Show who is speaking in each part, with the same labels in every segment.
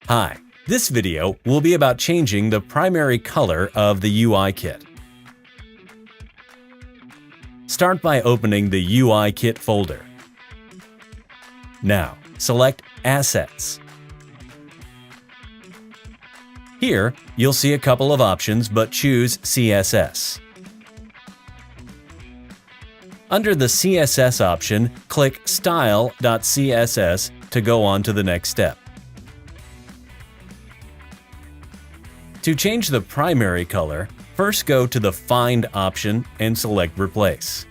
Speaker 1: Hi, this video will be about changing the primary color of the UI kit. Start by opening the UI kit folder. Now, select Assets. Here, you'll see a couple of options, but choose CSS. Under the CSS option, click Style.css to go on to the next step. To change the primary color, first go to the Find option and select Replace.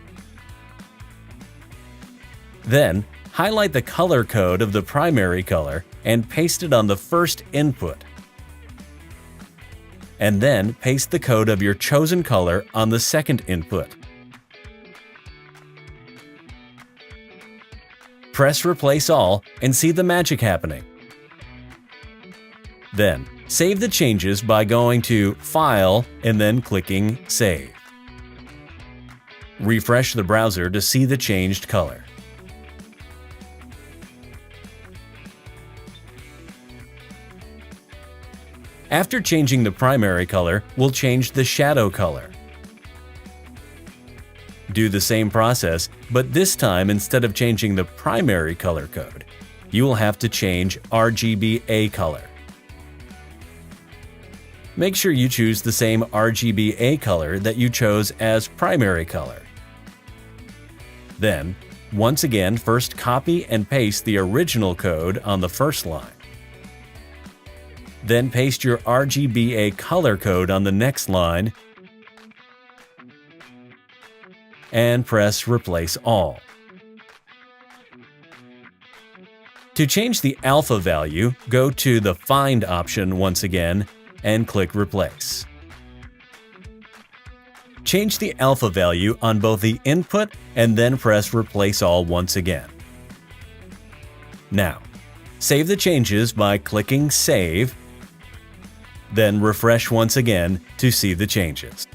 Speaker 1: Then, highlight the color code of the primary color and paste it on the first input. And then paste the code of your chosen color on the second input. Press Replace All and see the magic happening. Then, save the changes by going to File and then clicking Save. Refresh the browser to see the changed color. After changing the primary color, we'll change the shadow color. Do the same process, but this time instead of changing the primary color code, you will have to change RGBA color. Make sure you choose the same RGBA color that you chose as primary color. Then, once again, first copy and paste the original code on the first line. Then paste your RGBA color code on the next line and press Replace All. To change the alpha value, go to the Find option once again and click Replace. Change the alpha value on both the input and then press Replace All once again. Now, save the changes by clicking Save, then refresh once again to see the changes.